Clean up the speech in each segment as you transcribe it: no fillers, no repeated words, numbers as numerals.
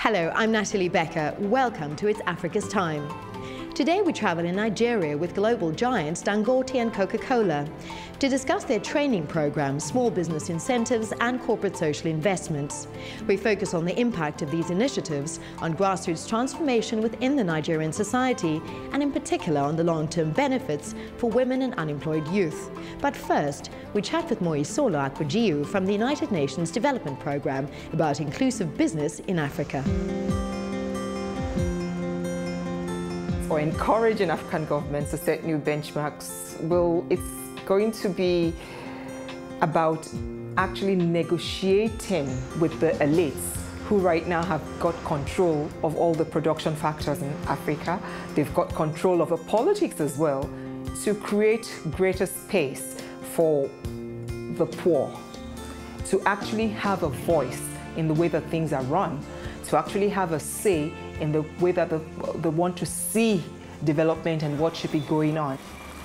Hello, I'm Natalie Becker. Welcome to It's Africa's Time. Today we travel in Nigeria with global giants Dangote and Coca-Cola to discuss their training programs, small business incentives and corporate social investments. We focus on the impact of these initiatives on grassroots transformation within the Nigerian society and in particular on the long-term benefits for women and unemployed youth. But first, we chat with Moisolo Akwajiu from the United Nations Development Programme about inclusive business in Africa. For encouraging African governments to set new benchmarks, it's going to be about actually negotiating with the elites who right now have got control of all the production factors in Africa. They've got control of the politics as well, to create greater space for the poor, to actually have a voice in the way that things are run, to actually have a say in the way that they want to see development and what should be going on.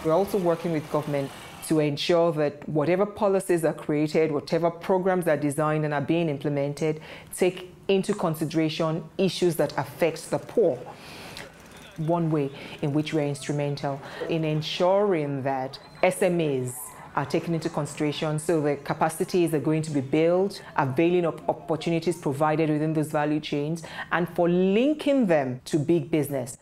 We're also working with government to ensure that whatever policies are created, whatever programs are designed and are being implemented, take into consideration issues that affect the poor. One way in which we're instrumental in ensuring that SMEs are taken into consideration, so the capacities are going to be built, availing of opportunities provided within those value chains, and for linking them to big business.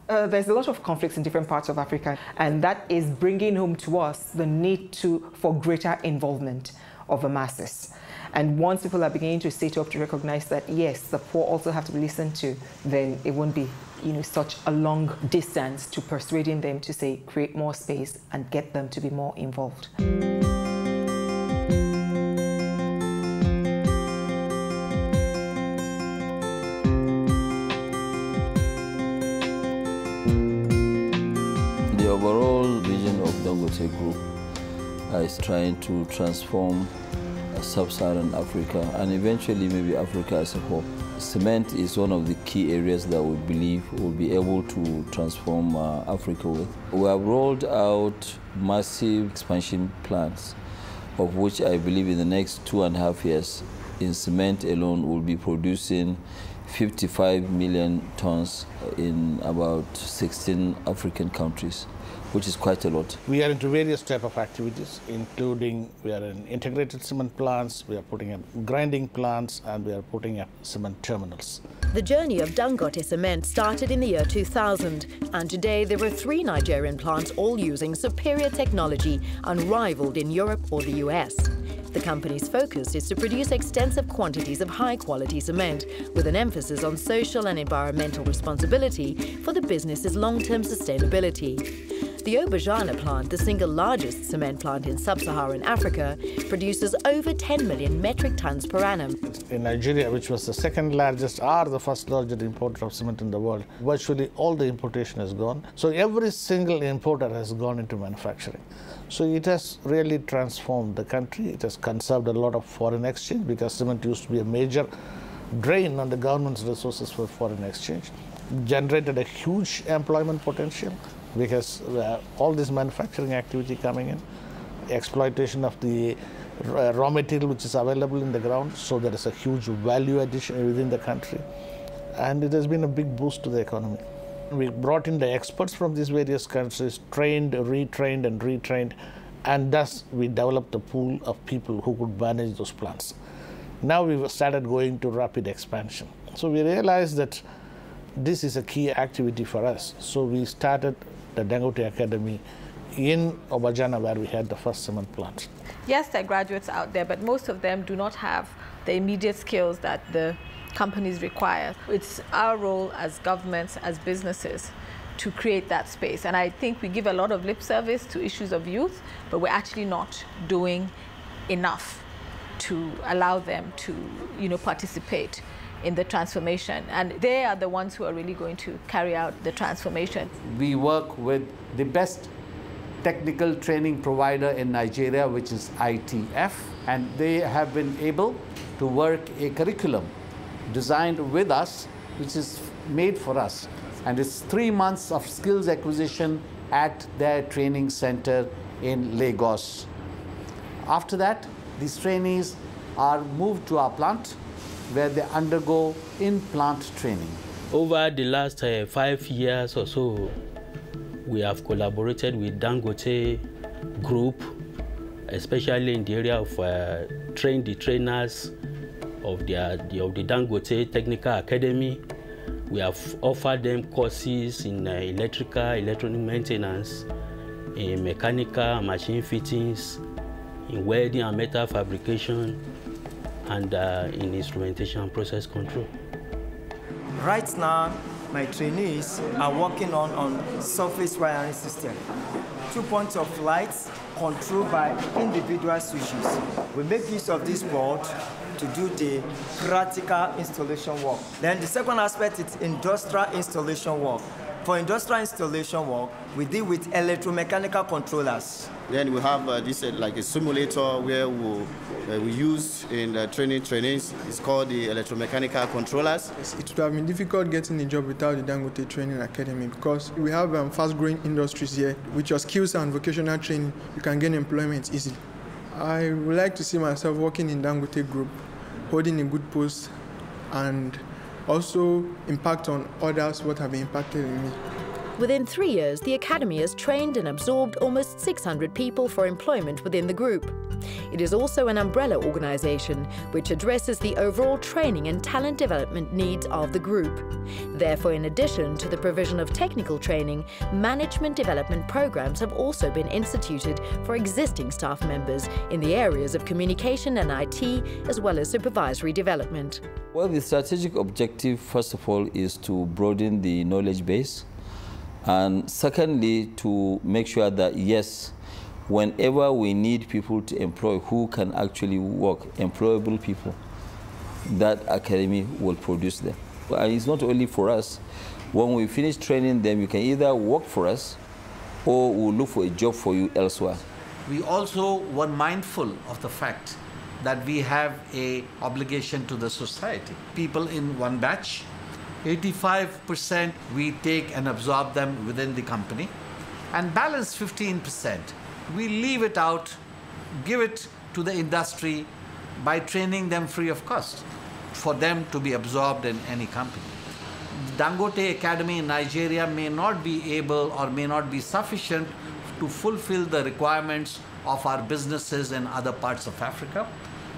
There's a lot of conflicts in different parts of Africa, and that is bringing home to us the need for greater involvement of the masses. And once people are beginning to sit up to recognize that, yes, the poor also have to be listened to, then it won't be such a long distance to persuading them to say, create more space and get them to be more involved. The overall vision of Dangote Group is trying to transform sub-Saharan Africa and eventually maybe Africa as a whole. Cement is one of the key areas that we believe will be able to transform Africa with. We have rolled out massive expansion plans, of which I believe in the next 2.5 years, in cement alone, we'll be producing 55 million tons in about 16 African countries, which is quite a lot. We are into various types of activities, including we are in integrated cement plants, we are putting up grinding plants, and we are putting up cement terminals. The journey of Dangote Cement started in the year 2000, and today there are 3 Nigerian plants all using superior technology unrivaled in Europe or the US. The company's focus is to produce extensive quantities of high-quality cement, with an emphasis on social and environmental responsibility for the business's long-term sustainability. The Abuja plant, the single largest cement plant in sub-Saharan Africa, produces over 10 million metric tons per annum. In Nigeria, which was the second largest or the first largest importer of cement in the world, virtually all the importation has gone. So every single importer has gone into manufacturing. So it has really transformed the country. It has conserved a lot of foreign exchange, because cement used to be a major drain on the government's resources for foreign exchange. Generated a huge employment potential, because all this manufacturing activity coming in, exploitation of the raw material which is available in the ground, so there is a huge value addition within the country, and it has been a big boost to the economy. We brought in the experts from these various countries, trained, retrained and retrained, and thus we developed a pool of people who could manage those plants. Now we've started going to rapid expansion. So we realized that this is a key activity for us. So we started the Dangote Academy in Abuja, where we had the first cement plant. Yes, there are graduates out there, but most of them do not have the immediate skills that the companies require. It's our role as governments, as businesses, to create that space. And I think we give a lot of lip service to issues of youth, but we're actually not doing enough to allow them to, participate in the transformation. And they are the ones who are really going to carry out the transformation. We work with the best technical training provider in Nigeria, which is ITF, and they have been able to work a curriculum designed with us, which is made for us. And it's 3 months of skills acquisition at their training center in Lagos. After that, these trainees are moved to our plant where they undergo in-plant training. Over the last 5 years or so, we have collaborated with Dangote Group, especially in the area of train the trainers of the Dangote Technical Academy. We have offered them courses in electrical, electronic maintenance, in mechanical machine fittings, in welding and metal fabrication, and in instrumentation and process control. Right now, my trainees are working on surface wiring system. 2 points of lights controlled by individual switches. We make use of this board to do the practical installation work. Then the second aspect is industrial installation work. For industrial installation work, we deal with electromechanical controllers. Then we have this like a simulator where we use in trainings. It's called the electromechanical controllers. It would have been difficult getting a job without the Dangote Training Academy because we have fast-growing industries here. With your skills and vocational training, you can gain employment easily. I would like to see myself working in Dangote Group, holding a good post, and also impact on others what have been impacted in me. Within 3 years, the Academy has trained and absorbed almost 600 people for employment within the group. It is also an umbrella organisation which addresses the overall training and talent development needs of the group. Therefore, in addition to the provision of technical training, management development programmes have also been instituted for existing staff members in the areas of communication and IT, as well as supervisory development. Well, the strategic objective, first of all, is to broaden the knowledge base. And secondly, to make sure that, yes, whenever we need people to employ who can actually work, employable people, that academy will produce them. And it's not only for us. When we finish training them, you can either work for us or we'll look for a job for you elsewhere. We also were mindful of the fact that we have an obligation to the society. People in one batch, 85% we take and absorb them within the company, and balance 15%. We leave it out, give it to the industry by training them free of cost for them to be absorbed in any company. The Dangote Academy in Nigeria may not be able or may not be sufficient to fulfill the requirements of our businesses in other parts of Africa.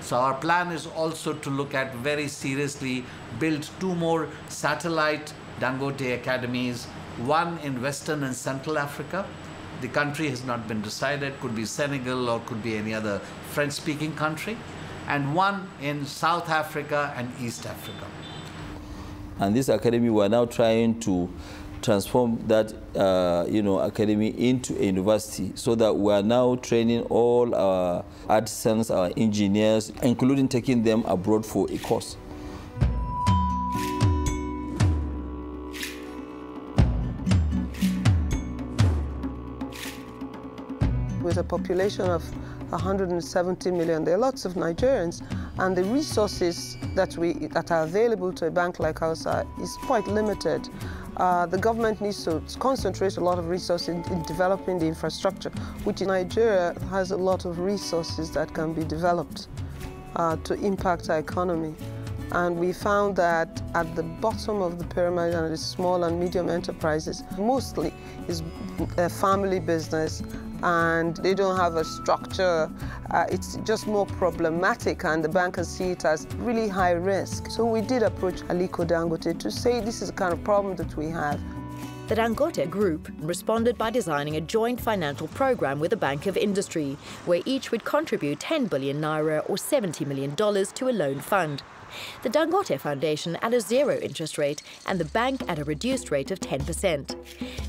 So our plan is also to look at very seriously build 2 more satellite Dangote academies, one in Western and Central Africa. The country has not been decided, could be Senegal or could be any other French-speaking country, and one in South Africa and East Africa. And this academy, we are now trying to transform that academy into a university, so that we are now training all our artisans, our engineers, including taking them abroad for a course. With a population of 170 million, there are lots of Nigerians, and the resources that are available to a bank like ours is quite limited. The government needs to concentrate a lot of resources in developing the infrastructure, which in Nigeria has a lot of resources that can be developed to impact our economy. And we found that at the bottom of the pyramid and the small and medium enterprises, mostly is a family business, and they don't have a structure. It's just more problematic, and the bankers see it as really high risk. So we did approach Aliko Dangote to say this is the kind of problem that we have. The Dangote Group responded by designing a joint financial program with the Bank of Industry, where each would contribute 10 billion naira or $70 million to a loan fund. The Dangote Foundation at a 0 interest rate and the bank at a reduced rate of 10%.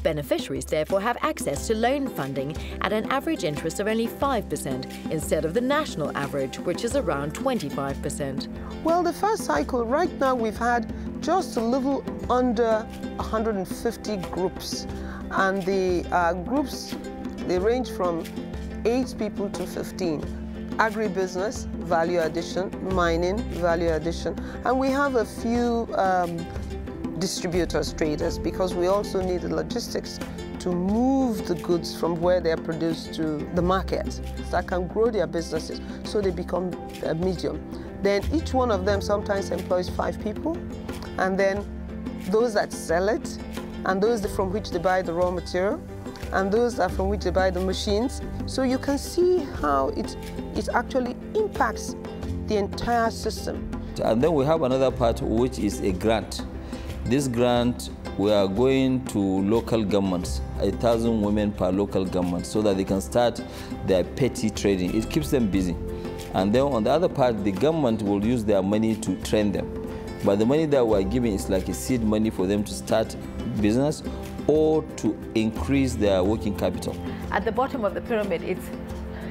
Beneficiaries therefore have access to loan funding at an average interest of only 5% instead of the national average, which is around 25%. Well, the first cycle, right now we've had just a little under 150 groups, and the groups, they range from 8 people to 15. Agribusiness, value addition, mining, value addition, and we have a few distributors, traders, because we also need the logistics to move the goods from where they're produced to the market that can grow their businesses so they become medium. Then each one of them sometimes employs 5 people, and then those that sell it, and those from which they buy the raw material, and those that from which they buy the machines. So you can see how it actually impacts the entire system. And then we have another part, which is a grant. This grant, we are going to local governments, 1,000 women per local government, so that they can start their petty trading. It keeps them busy. And then on the other part, the government will use their money to train them. But the money that we're giving is like a seed money for them to start business or to increase their working capital. At the bottom of the pyramid, it's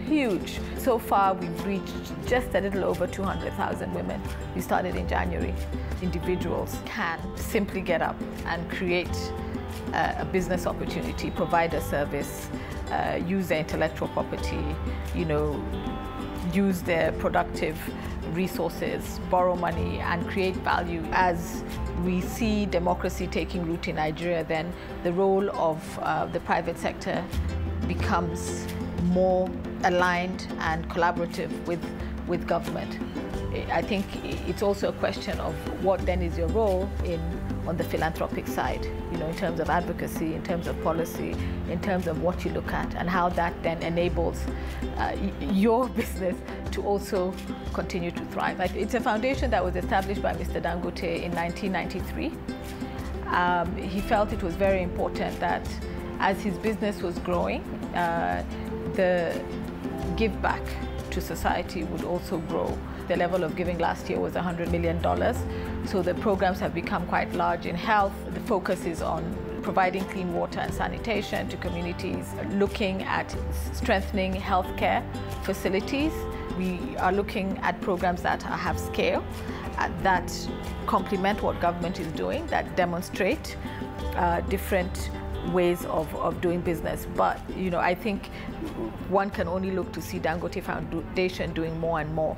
huge. So far, we've reached just a little over 200,000 women. We started in January. Individuals can simply get up and create a business opportunity, provide a service, use their intellectual property, use their productive resources, borrow money, and create value. As we see democracy taking root in Nigeria, then the role of the private sector becomes more aligned and collaborative with government. I think it's also a question of what then is your role on the philanthropic side, in terms of advocacy, in terms of policy, in terms of what you look at, and how that then enables your business to also continue to thrive. It's a foundation that was established by Mr. Dangote in 1993. He felt it was very important that as his business was growing, the give back to society would also grow. The level of giving last year was $100 million. So the programs have become quite large in health. The focus is on providing clean water and sanitation to communities, looking at strengthening healthcare facilities. We are looking at programs that have scale, that complement what government is doing, that demonstrate different ways of doing business. But I think one can only look to see Dangote Foundation doing more and more.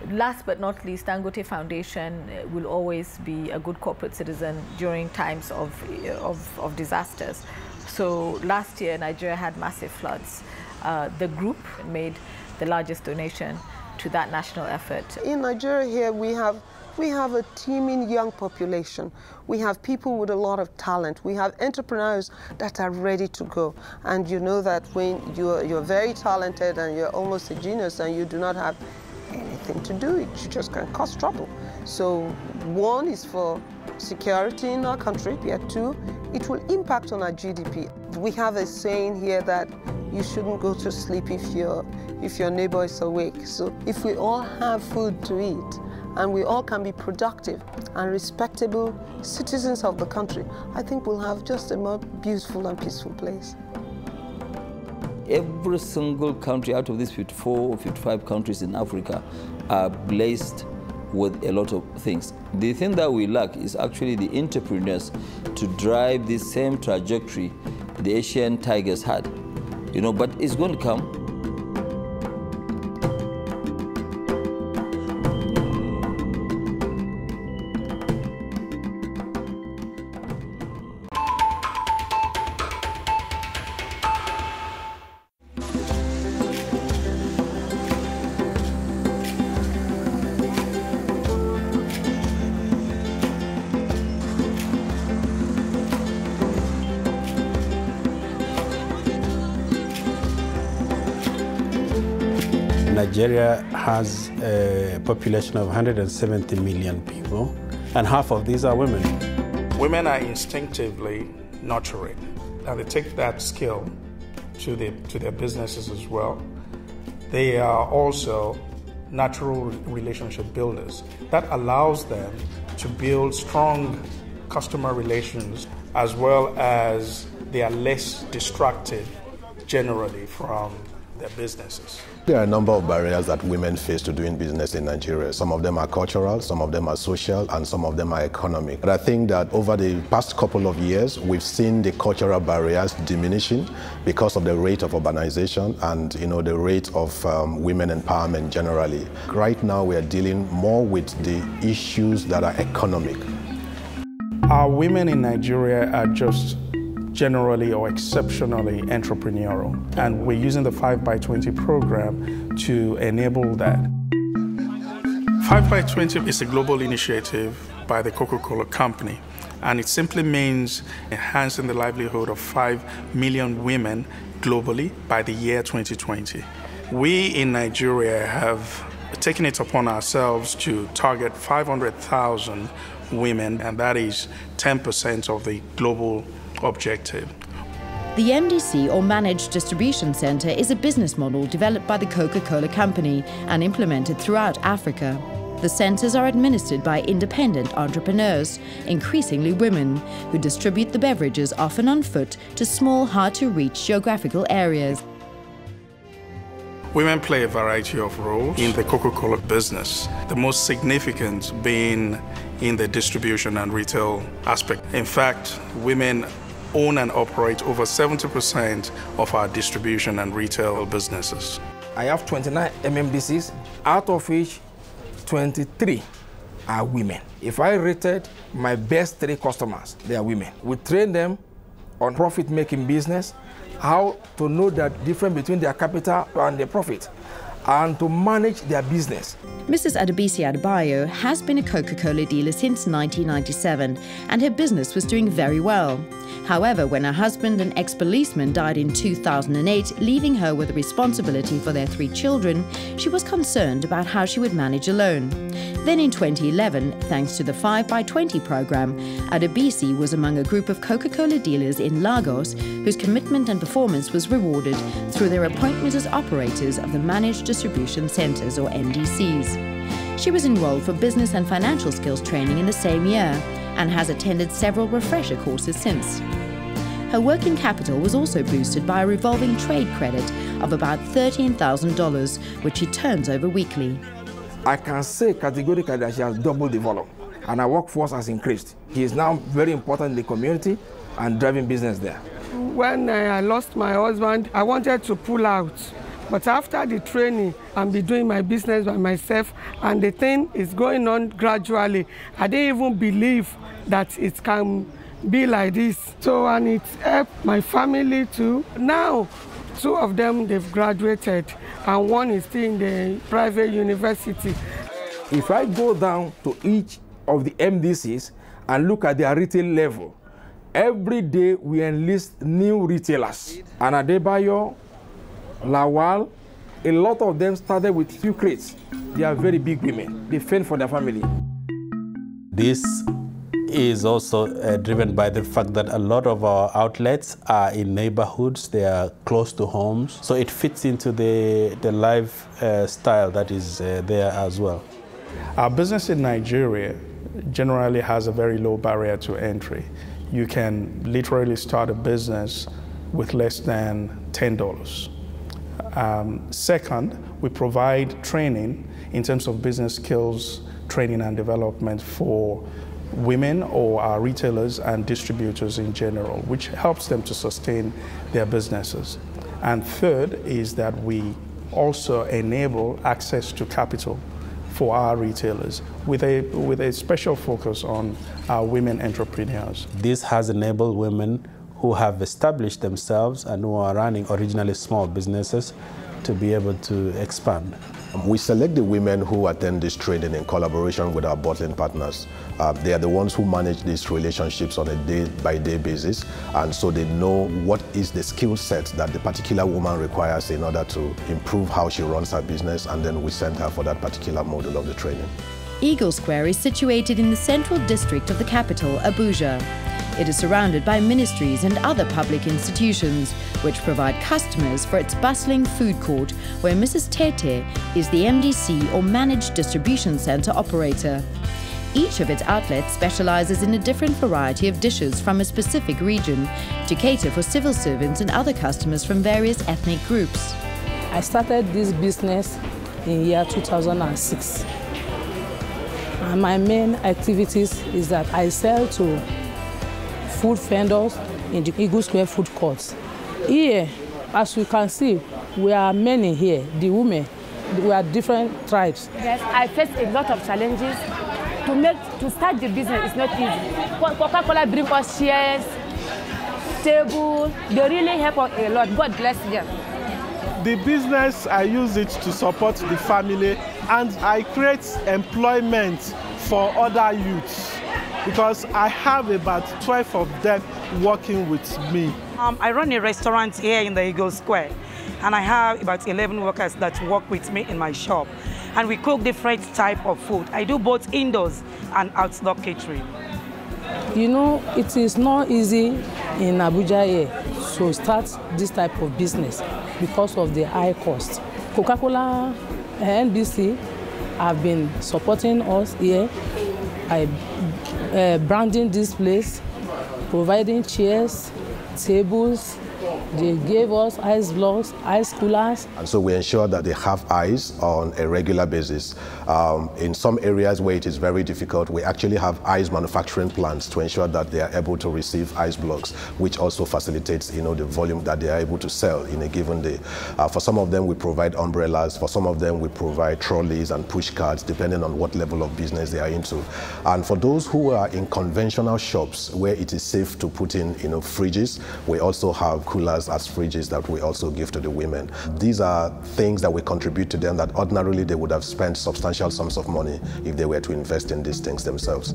Last but not least, Dangote Foundation will always be a good corporate citizen during times of disasters. So last year, Nigeria had massive floods. The group made the largest donation to that national effort. In Nigeria here, we have a teeming young population. We have people with a lot of talent. We have entrepreneurs that are ready to go. And you know that when you're very talented and you're almost a genius and you do not have anything to do, you just can cause trouble. So one is for security in our country. Two, it will impact on our GDP. We have a saying here that you shouldn't go to sleep if your neighbor is awake. So if we all have food to eat, and we all can be productive and respectable citizens of the country, I think we'll have just a more beautiful and peaceful place. Every single country out of these 54 or 55 countries in Africa are blessed with a lot of things. The thing that we lack is actually the entrepreneurs to drive this same trajectory the Asian tigers had. But it's going to come. Nigeria has a population of 170 million people, and half of these are women. Women are instinctively nurturing, and they take that skill to their businesses as well. They are also natural relationship builders. That allows them to build strong customer relations, as well as they are less distracted generally from their businesses. There are a number of barriers that women face to doing business in Nigeria. Some of them are cultural, some of them are social, and some of them are economic. But I think that over the past couple of years, we've seen the cultural barriers diminishing because of the rate of urbanization and the rate of women empowerment generally. Right now, we are dealing more with the issues that are economic. Our women in Nigeria are just generally or exceptionally entrepreneurial, and we're using the 5x20 program to enable that. 5x20 is a global initiative by the Coca-Cola company, and it simply means enhancing the livelihood of 5 million women globally by the year 2020. We in Nigeria have taken it upon ourselves to target 500,000 women, and that is 10% of the global objective. The MDC, or Managed Distribution Centre, is a business model developed by the Coca-Cola company and implemented throughout Africa. The centres are administered by independent entrepreneurs, increasingly women, who distribute the beverages often on foot to small, hard-to-reach geographical areas. Women play a variety of roles in the Coca-Cola business, the most significant being in the distribution and retail aspect. In fact, women own and operate over 70% of our distribution and retail businesses. I have 29 MMDCs, out of which 23 are women. If I rated my best 3 customers, they are women. We train them on profit-making business, how to know the difference between their capital and their profit, and to manage their business. Mrs. Adebisi Adebayo has been a Coca-Cola dealer since 1997, and her business was doing very well. However, when her husband, an ex-policeman, died in 2008, leaving her with the responsibility for their 3 children, she was concerned about how she would manage alone. Then in 2011, thanks to the 5x20 program, Adebisi was among a group of Coca-Cola dealers in Lagos whose commitment and performance was rewarded through their appointment as operators of the Managed Distribution Centres, or MDCs. She was enrolled for business and financial skills training in the same year and has attended several refresher courses since. Her working capital was also boosted by a revolving trade credit of about $13,000, which she turns over weekly. I can say categorically that she has doubled the volume, and our workforce has increased. He is now very important in the community and driving business there. When I lost my husband, I wanted to pull out. But after the training, I'll be doing my business by myself, and the thing is going on gradually. I didn't even believe that it can be like this. So, and it helped my family too. Now, 2 of them, they've graduated, and 1 is still in the private university. If I go down to each of the MDCs and look at their retail level, every day we enlist new retailers. And Adebayo, Lawal, a lot of them started with few crates. They are very big women. They fend for their family. This is also driven by the fact that a lot of our outlets are in neighborhoods, they are close to homes, so it fits into the lifestyle that is there as well. Our business in Nigeria generally has a very low barrier to entry. You can literally start a business with less than $10. Second, we provide training in terms of business skills, training and development for women or our retailers and distributors in general, which helps them to sustain their businesses. And third is that we also enable access to capital for our retailers with a special focus on our women entrepreneurs. This has enabled women who have established themselves and who are running originally small businesses to be able to expand. We select the women who attend this training in collaboration with our bottling partners. They are the ones who manage these relationships on a day-by-day basis, and so they know what is the skill set that the particular woman requires in order to improve how she runs her business, and then we send her for that particular module of the training. Eagle Square is situated in the central district of the capital, Abuja. It is surrounded by ministries and other public institutions, which provide customers for its bustling food court, where Mrs. Tete is the MDC, or Managed Distribution Centre operator. Each of its outlets specializes in a different variety of dishes from a specific region to cater for civil servants and other customers from various ethnic groups. I started this business in year 2006. And my main activities is that I sell to food vendors in the Eagle Square food courts. Here, as you can see, we are many here, the women. We are different tribes. Yes, I faced a lot of challenges. To start the business is not easy. Coca-Cola bring us chairs, table. They really help us a lot. God bless them. The business, I use it to support the family and I create employment for other youths because I have about 12 of them working with me. I run a restaurant here in the Eagle Square, and I have about 11 workers that work with me in my shop. And we cook different type of food. I do both indoors and outdoor catering. You know, it is not easy in Abuja here to start this type of business because of the high cost. Coca-Cola and NBC have been supporting us here by branding this place, providing chairs, tables. They gave us ice blocks, ice coolers. And so we ensure that they have ice on a regular basis. In some areas where it is very difficult, we actually have ice manufacturing plants to ensure that they are able to receive ice blocks, which also facilitates, the volume that they are able to sell in a given day. For some of them, we provide umbrellas. For some of them, we provide trolleys and push carts, depending on what level of business they are into. And for those who are in conventional shops where it is safe to put in, fridges, we also have coolers as fridges that we also give to the women. These are things that we contribute to them that ordinarily they would have spent substantial sums of money if they were to invest in these things themselves.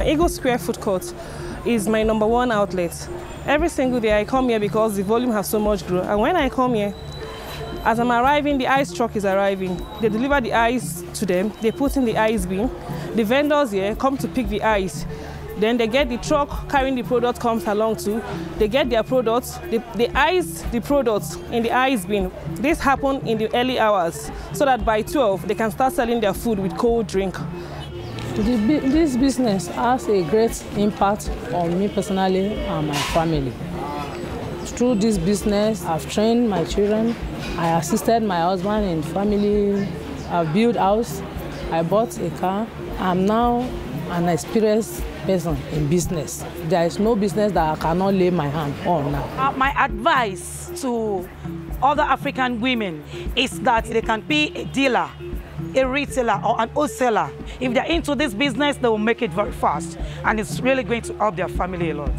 Eagle Square Food Court is my #1 outlet. Every single day I come here because the volume has so much grown. And when I come here, as I'm arriving, the ice truck is arriving. They deliver the ice to them, they put in the ice bin. The vendors here come to pick the ice. Then they get the truck carrying the product comes along too. They get their products, they ice the products in the ice bin. This happens in the early hours so that by 12 they can start selling their food with cold drink. This business has a great impact on me personally and my family. Through this business, I've trained my children, I assisted my husband in family, I've built a house, I bought a car. I'm now an experienced person in business. There is no business that I cannot lay my hand on now. My advice to other African women is that they can be a dealer, a retailer, or an wholesaler. If they're into this business, they will make it very fast, and it's really going to help their family a lot.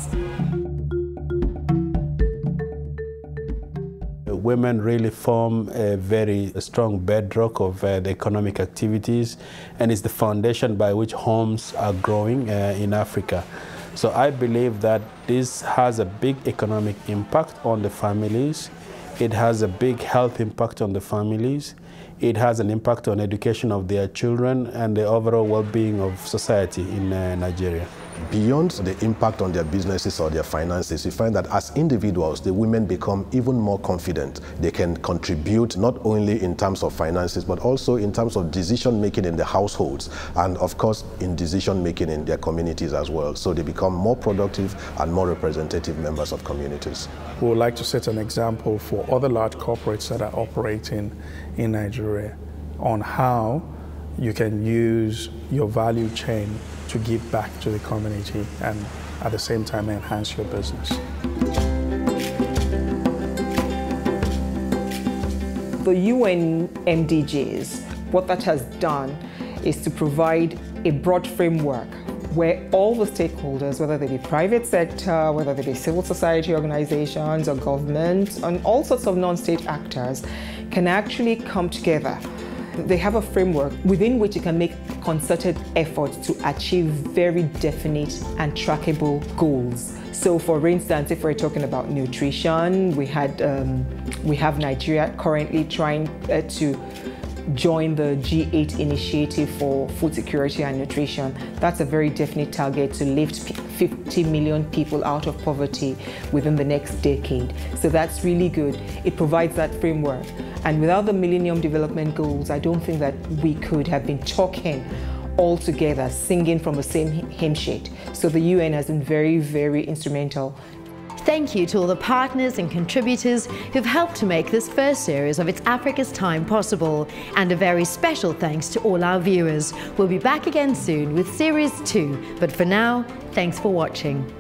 Women really form a very strong bedrock of the economic activities, and it's the foundation by which homes are growing in Africa. So I believe that this has a big economic impact on the families. It has a big health impact on the families. It has an impact on education of their children and the overall well-being of society in Nigeria. Beyond the impact on their businesses or their finances, we find that as individuals, the women become even more confident. They can contribute not only in terms of finances, but also in terms of decision-making in the households, and of course, in decision-making in their communities as well. So they become more productive and more representative members of communities. We would like to set an example for other large corporates that are operating in Nigeria on how you can use your value chain to give back to the community and at the same time enhance your business. The UN MDGs, what that has done is to provide a broad framework where all the stakeholders, whether they be private sector, whether they be civil society organizations or government, and all sorts of non-state actors, can actually come together. They have a framework within which you can make concerted efforts to achieve very definite and trackable goals. So for instance, if we're talking about nutrition, we have Nigeria currently trying to join the G8 initiative for food security and nutrition. That's a very definite target to lift 50 million people out of poverty within the next decade. So that's really good. It provides that framework. And without the Millennium Development Goals, I don't think that we could have been talking all together, singing from the same hymn sheet. So the UN has been very, very instrumental. Thank you to all the partners and contributors who've helped to make this first series of It's Africa's Time possible. And a very special thanks to all our viewers. We'll be back again soon with Series 2. But for now, thanks for watching.